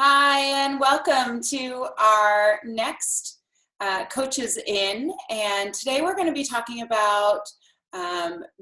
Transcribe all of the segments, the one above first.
Hi, and welcome to our next Coaches In. And today we're going to be talking about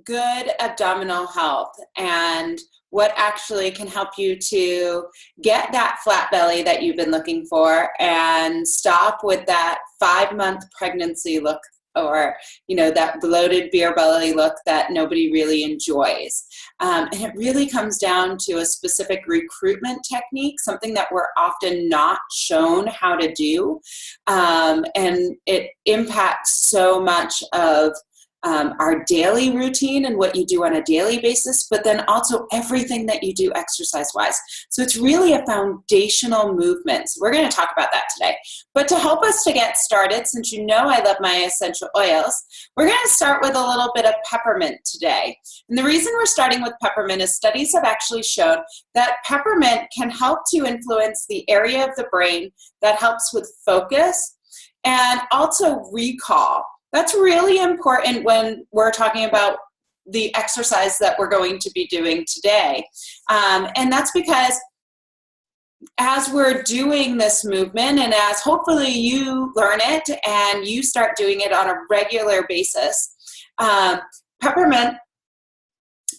good abdominal health and what actually can help you to get that flat belly that you've been looking for and stop with that 5-month pregnancy look, or that bloated beer belly look that nobody really enjoys. And it really comes down to a specific recruitment technique, something that we're often not shown how to do. And it impacts so much of our daily routine and what you do on a daily basis, but then also everything that you do exercise-wise. So it's really a foundational movement. So we're going to talk about that today. But to help us to get started, since you know I love my essential oils, we're going to start with a little bit of peppermint today. And the reason we're starting with peppermint is studies have actually shown that peppermint can help to influence the area of the brain that helps with focus and also recall. That's really important when we're talking about the exercise that we're going to be doing today. And that's because as we're doing this movement and as hopefully you learn it and you start doing it on a regular basis, peppermint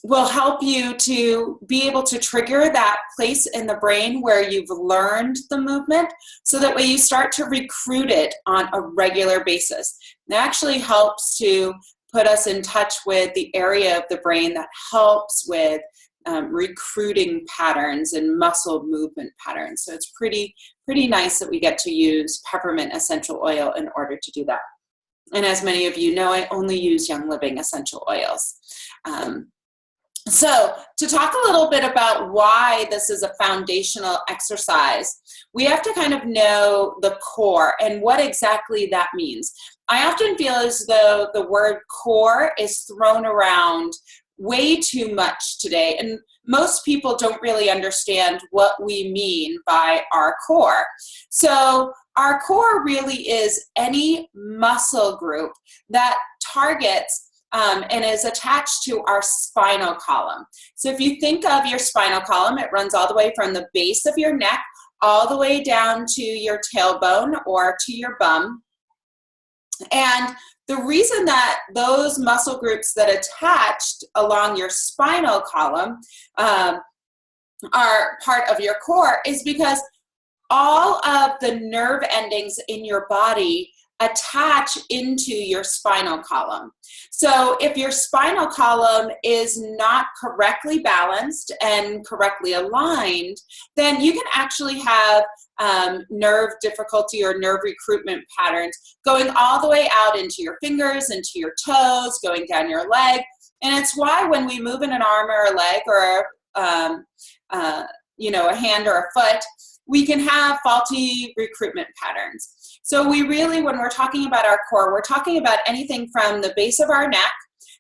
will help you to be able to trigger that place in the brain where you've learned the movement, so that way you start to recruit it on a regular basis. It actually helps to put us in touch with the area of the brain that helps with recruiting patterns and muscle movement patterns. So it's pretty nice that we get to use peppermint essential oil in order to do that. And as many of you know, I only use Young Living essential oils. So to talk a little bit about why this is a foundational exercise, we have to kind of know the core and what exactly that means. I often feel as though the word core is thrown around way too much today, and most people don't really understand what we mean by our core. So our core really is any muscle group that targets and is attached to our spinal column. So if you think of your spinal column, it runs all the way from the base of your neck all the way down to your tailbone or to your bum. And the reason that those muscle groups that attached along your spinal column are part of your core is because all of the nerve endings in your body attach into your spinal column. So if your spinal column is not correctly balanced and correctly aligned, then you can actually have nerve difficulty or nerve recruitment patterns going all the way out into your fingers, into your toes, going down your leg. And it's why when we move in an arm or a leg or a hand or a foot, we can have faulty recruitment patterns. So we really, when we're talking about our core, we're talking about anything from the base of our neck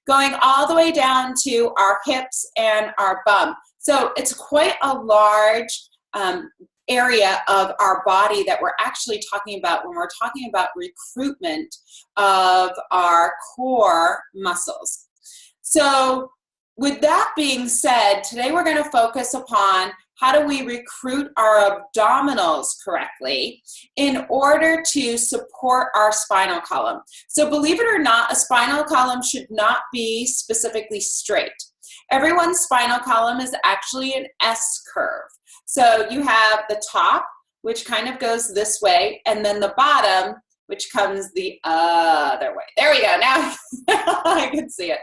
going all the way down to our hips and our bum. So it's quite a large area of our body that we're actually talking about when we're talking about recruitment of our core muscles. So with that being said, today we're going to focus upon how do we recruit our abdominals correctly in order to support our spinal column. So believe it or not, a spinal column should not be specifically straight. Everyone's spinal column is actually an S curve. So you have the top, which kind of goes this way, and then the bottom, which comes the other way. There we go. Now I can see it.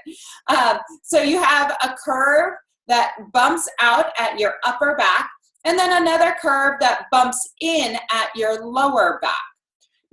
So you have a curve that bumps out at your upper back, and then another curve that bumps in at your lower back.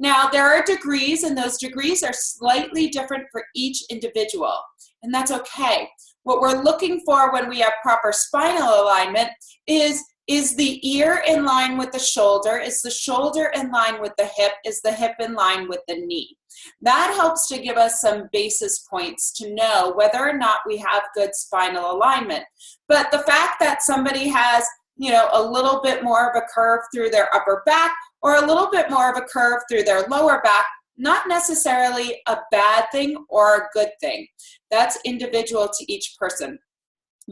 Now, there are degrees, and those degrees are slightly different for each individual, and that's okay. What we're looking for when we have proper spinal alignment is the ear in line with the shoulder? Is the shoulder in line with the hip? Is the hip in line with the knee? That helps to give us some basis points to know whether or not we have good spinal alignment. But the fact that somebody has, a little bit more of a curve through their upper back or a little bit more of a curve through their lower back, not necessarily a bad thing or a good thing. That's individual to each person.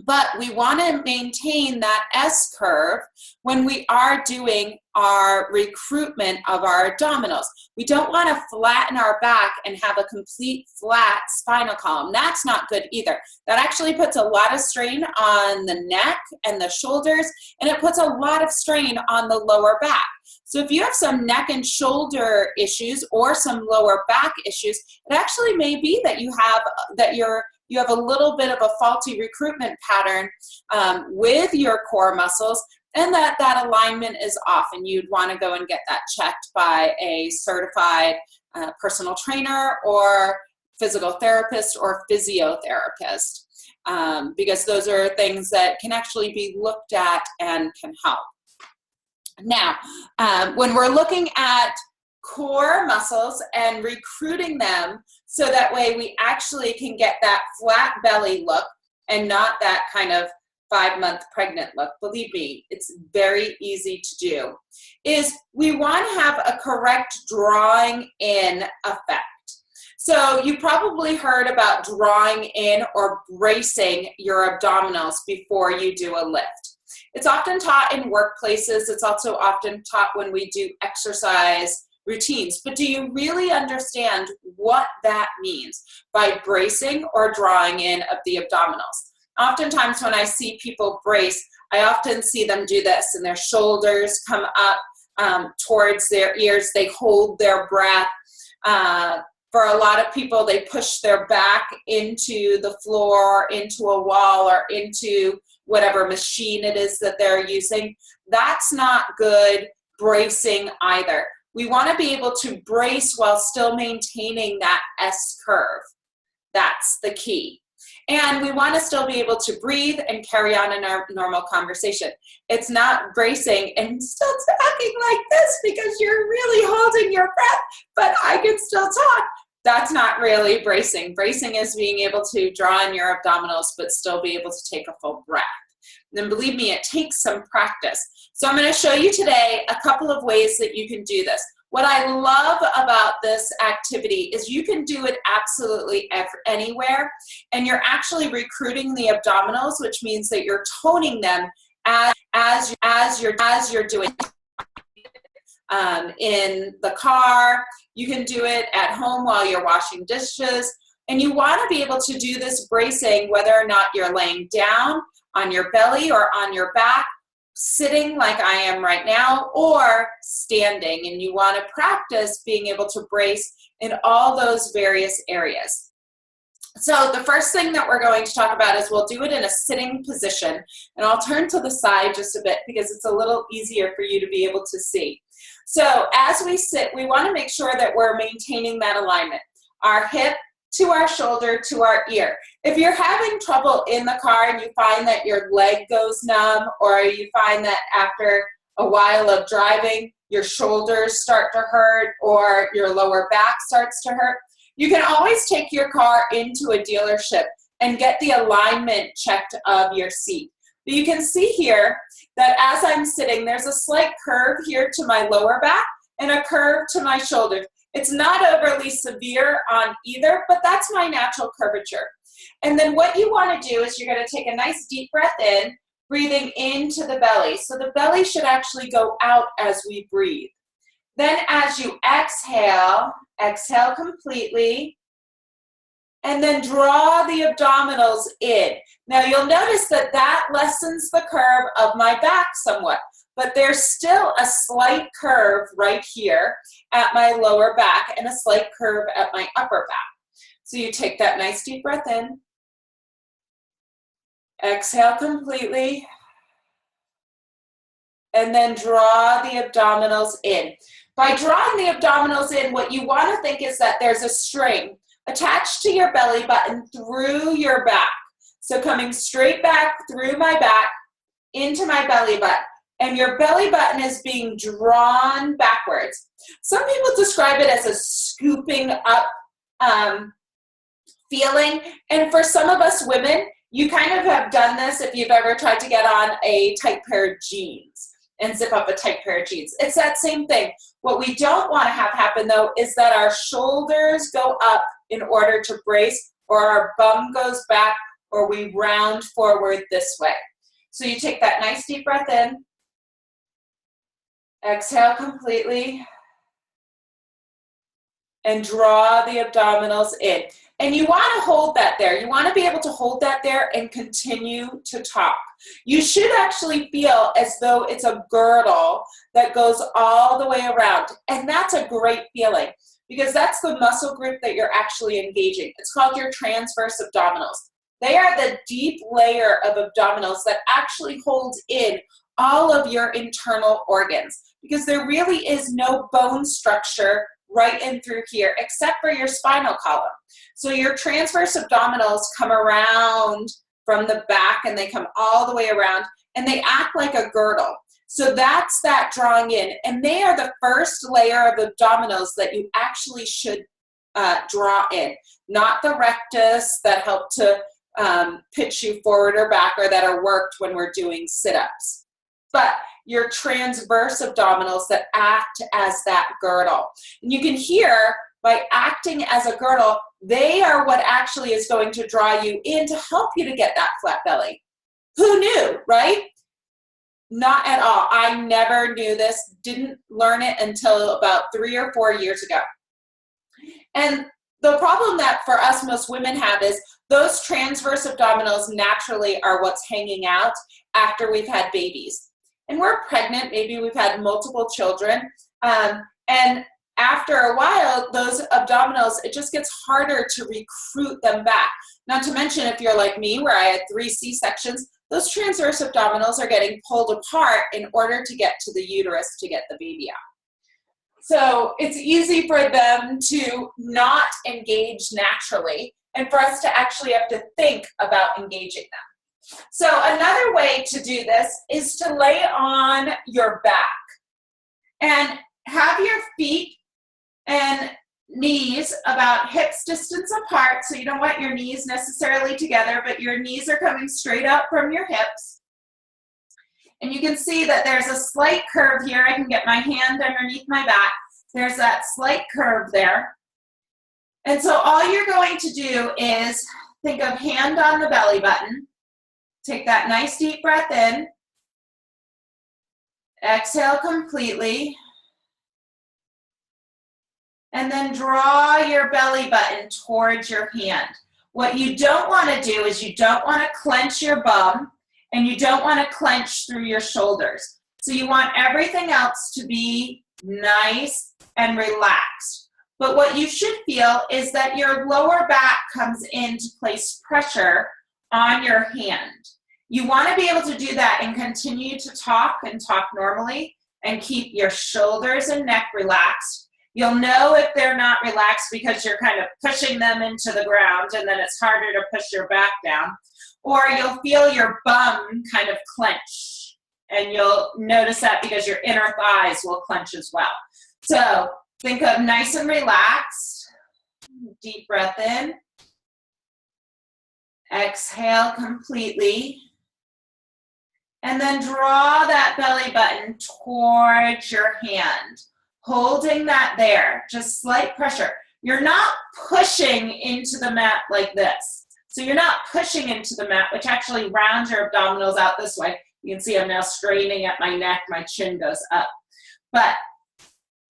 But we want to maintain that S curve when we are doing our recruitment of our abdominals. We don't want to flatten our back and have a complete flat spinal column. That's not good either. That actually puts a lot of strain on the neck and the shoulders, and it puts a lot of strain on the lower back. So if you have some neck and shoulder issues or some lower back issues, it actually may be that you have a little bit of a faulty recruitment pattern with your core muscles, and that alignment is off, and you'd want to go and get that checked by a certified personal trainer or physical therapist or physiotherapist, because those are things that can actually be looked at and can help. Now, when we're looking at core muscles and recruiting them so that way we actually can get that flat belly look and not that kind of 5-month pregnant look. Believe me, it's very easy to do. Is we want to have a correct drawing in effect. So you probably heard about drawing in or bracing your abdominals before you do a lift. It's often taught in workplaces. It's also often taught when we do exercise routines. But do you really understand what that means by bracing or drawing in of the abdominals? Oftentimes when I see people brace, I often see them do this, and their shoulders come up towards their ears. They hold their breath. For a lot of people, they push their back into the floor, into a wall, or into whatever machine it is that they're using. That's not good bracing either. We want to be able to brace while still maintaining that S curve. That's the key. And we want to still be able to breathe and carry on in our normal conversation. It's not bracing and still talking like this because you're really holding your breath, but I can still talk. That's not really bracing. Bracing is being able to draw in your abdominals but still be able to take a full breath. And believe me, it takes some practice. So I'm going to show you today a couple of ways that you can do this. What I love about this activity is you can do it absolutely anywhere, and you're actually recruiting the abdominals, which means that you're toning them as you're doing in the car. You can do it at home while you're washing dishes, and you want to be able to do this bracing whether or not you're laying down on your belly or on your back, sitting like I am right now, or standing, and you want to practice being able to brace in all those various areas. So the first thing that we're going to talk about is we'll do it in a sitting position, and I'll turn to the side just a bit because it's a little easier for you to be able to see. So as we sit, we want to make sure that we're maintaining that alignment. Our hip to our shoulder to our ear. If you're having trouble in the car and you find that your leg goes numb, or you find that after a while of driving your shoulders start to hurt or your lower back starts to hurt, you can always take your car into a dealership and get the alignment checked of your seat. But you can see here that as I'm sitting, there's a slight curve here to my lower back and a curve to my shoulders. It's not overly severe on either, but that's my natural curvature. And then what you want to do is you're going to take a nice deep breath in, breathing into the belly. So the belly should actually go out as we breathe. Then as you exhale, exhale completely, and then draw the abdominals in. Now you'll notice that that lessens the curve of my back somewhat, but there's still a slight curve right here at my lower back and a slight curve at my upper back. So you take that nice deep breath in, exhale completely, and then draw the abdominals in. By drawing the abdominals in, what you want to think is that there's a string attached to your belly button through your back. So coming straight back through my back into my belly button. And your belly button is being drawn backwards. Some people describe it as a scooping up feeling. And for some of us women, you kind of have done this if you've ever tried to get on a tight pair of jeans and zip up a tight pair of jeans. It's that same thing. What we don't want to have happen, though, is that our shoulders go up in order to brace, or our bum goes back, or we round forward this way. So you take that nice deep breath in, exhale completely, and draw the abdominals in. And you want to hold that there. You want to be able to hold that there and continue to talk. You should actually feel as though it's a girdle that goes all the way around. And that's a great feeling because that's the muscle group that you're actually engaging. It's called your transverse abdominals. They are the deep layer of abdominals that actually holds in all of your internal organs because there really is no bone structure right in through here except for your spinal column. So your transverse abdominals come around from the back and they come all the way around and they act like a girdle. So that's that drawing in, and they are the first layer of abdominals that you actually should draw in, not the rectus that help to pitch you forward or back or that are worked when we're doing sit-ups, but your transverse abdominals that act as that girdle. And you can hear by acting as a girdle, they are what actually is going to draw you in to help you to get that flat belly. Who knew, right? Not at all. I never knew this, didn't learn it until about 3 or 4 years ago. And the problem that for us most women have is those transverse abdominals naturally are what's hanging out after we've had babies. And we're pregnant, maybe we've had multiple children, and after a while, those abdominals, it just gets harder to recruit them back. Not to mention if you're like me, where I had 3 C-sections, those transverse abdominals are getting pulled apart in order to get to the uterus to get the baby out. So it's easy for them to not engage naturally and for us to actually have to think about engaging them. So another way to do this is to lay on your back and have your feet and knees about hips distance apart. So you don't want your knees necessarily together, but your knees are coming straight up from your hips. And you can see that there's a slight curve here. I can get my hand underneath my back. There's that slight curve there. And so all you're going to do is think of hand on the belly button. Take that nice deep breath in. Exhale completely. And then draw your belly button towards your hand. What you don't want to do is you don't want to clench your bum and you don't want to clench through your shoulders. So you want everything else to be nice and relaxed. But what you should feel is that your lower back comes in to place pressure on your hand. You want to be able to do that and continue to talk and talk normally and keep your shoulders and neck relaxed. You'll know if they're not relaxed because you're kind of pushing them into the ground and then it's harder to push your back down. Or you'll feel your bum kind of clench and you'll notice that because your inner thighs will clench as well. So think of nice and relaxed. Deep breath in. Exhale completely. And then draw that belly button towards your hand. Holding that there, just slight pressure. You're not pushing into the mat like this. So you're not pushing into the mat, which actually rounds your abdominals out this way. You can see I'm now straining at my neck, my chin goes up. But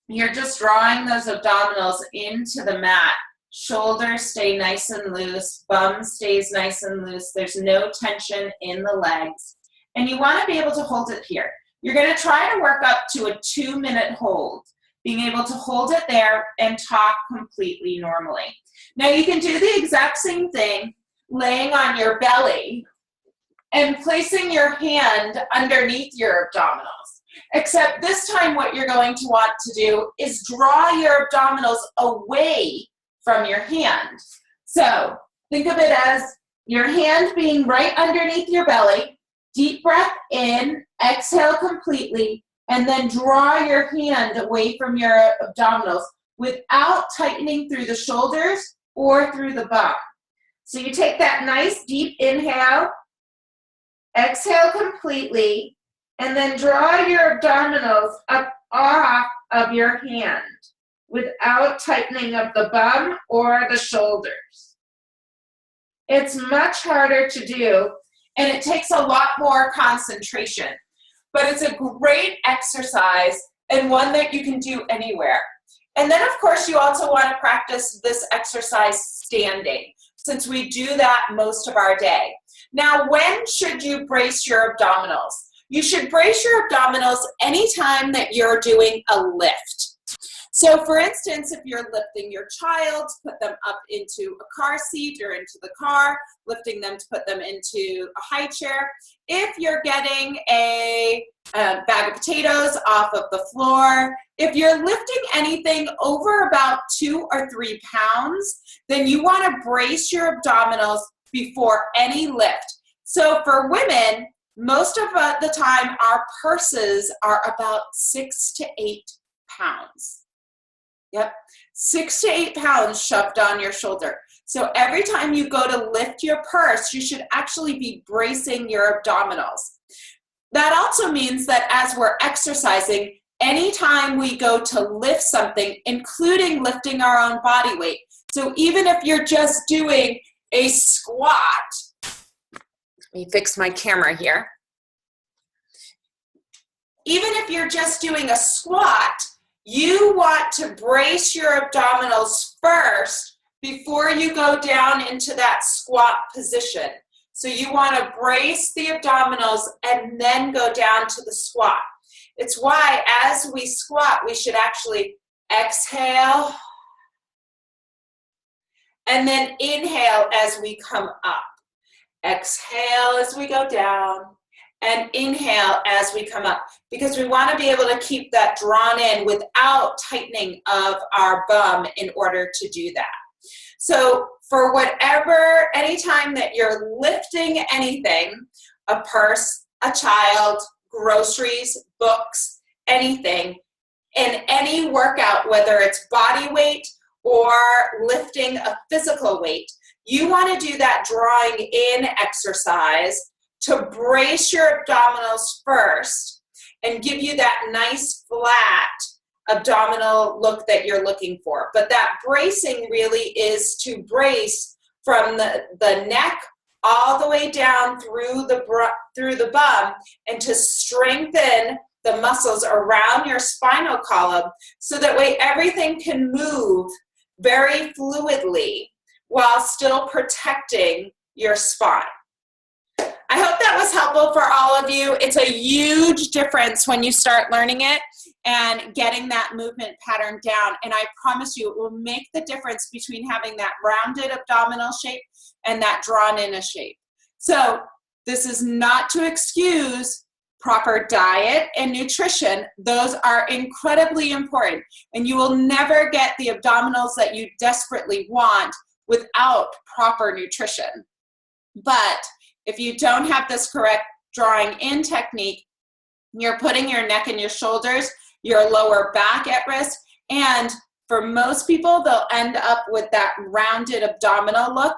you're just drawing those abdominals into the mat. Shoulders stay nice and loose, bum stays nice and loose. There's no tension in the legs. And you want to be able to hold it here. You're going to try to work up to a 2-minute hold, being able to hold it there and talk completely normally. Now you can do the exact same thing, laying on your belly and placing your hand underneath your abdominals. Except this time what you're going to want to do is draw your abdominals away from your hand. So think of it as your hand being right underneath your belly. Deep breath in, exhale completely, and then draw your hand away from your abdominals without tightening through the shoulders or through the bum. So you take that nice deep inhale, exhale completely, and then draw your abdominals up off of your hand without tightening of the bum or the shoulders. It's much harder to do, and it takes a lot more concentration. But it's a great exercise and one that you can do anywhere. And then, of course, you also want to practice this exercise standing, since we do that most of our day. Now, when should you brace your abdominals? You should brace your abdominals anytime that you're doing a lift. So for instance, if you're lifting your child, put them up into a car seat or into the car, lifting them to put them into a high chair. If you're getting a bag of potatoes off of the floor, if you're lifting anything over about 2 or 3 pounds, then you want to brace your abdominals before any lift. So for women, most of the time our purses are about 6 to 8 pounds. Yep, 6 to 8 pounds shoved on your shoulder. So every time you go to lift your purse, you should actually be bracing your abdominals. That also means that as we're exercising, anytime we go to lift something, including lifting our own body weight, so even if you're just doing a squat, let me fix my camera here. Even if you're just doing a squat, you want to brace your abdominals first before you go down into that squat position. So you want to brace the abdominals and then go down to the squat. It's why as we squat, we should actually exhale and then inhale as we come up. Exhale as we go down and inhale as we come up, because we want to be able to keep that drawn in without tightening of our bum in order to do that. So for whatever, anytime that you're lifting anything, a purse, a child, groceries, books, anything, in any workout, whether it's body weight or lifting a physical weight, you want to do that drawing in exercise to brace your abdominals first and give you that nice flat abdominal look that you're looking for. But that bracing really is to brace from the neck all the way down through the bum and to strengthen the muscles around your spinal column so that way everything can move very fluidly while still protecting your spine. I hope that was helpful for all of you. It's a huge difference when you start learning it and getting that movement pattern down. And I promise you, it will make the difference between having that rounded abdominal shape and that drawn in a shape. So this is not to excuse proper diet and nutrition. Those are incredibly important. And you will never get the abdominals that you desperately want without proper nutrition. But if you don't have this correct drawing in technique, you're putting your neck and your shoulders, your lower back at risk, and for most people, they'll end up with that rounded abdominal look,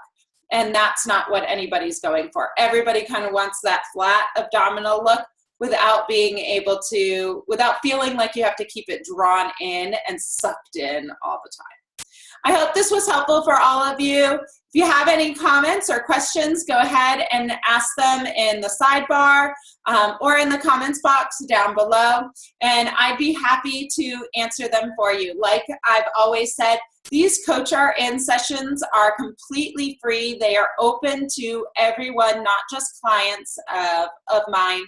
and that's not what anybody's going for. Everybody kind of wants that flat abdominal look without being able to, without feeling like you have to keep it drawn in and sucked in all the time. I hope this was helpful for all of you. If you have any comments or questions, go ahead and ask them in the sidebar or in the comments box down below, and I'd be happy to answer them for you. Like I've always said, these Coach RN sessions are completely free. They are open to everyone, not just clients of mine,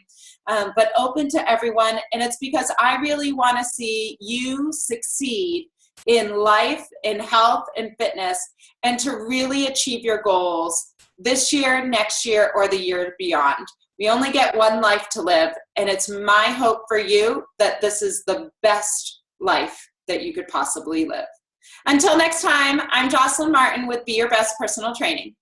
but open to everyone, and it's because I really want to see you succeed in life, in health, and fitness, and to really achieve your goals this year, next year, or the year beyond. We only get one life to live, and it's my hope for you that this is the best life that you could possibly live. Until next time, I'm Jocelyn Martin with Be Your Best Personal Training.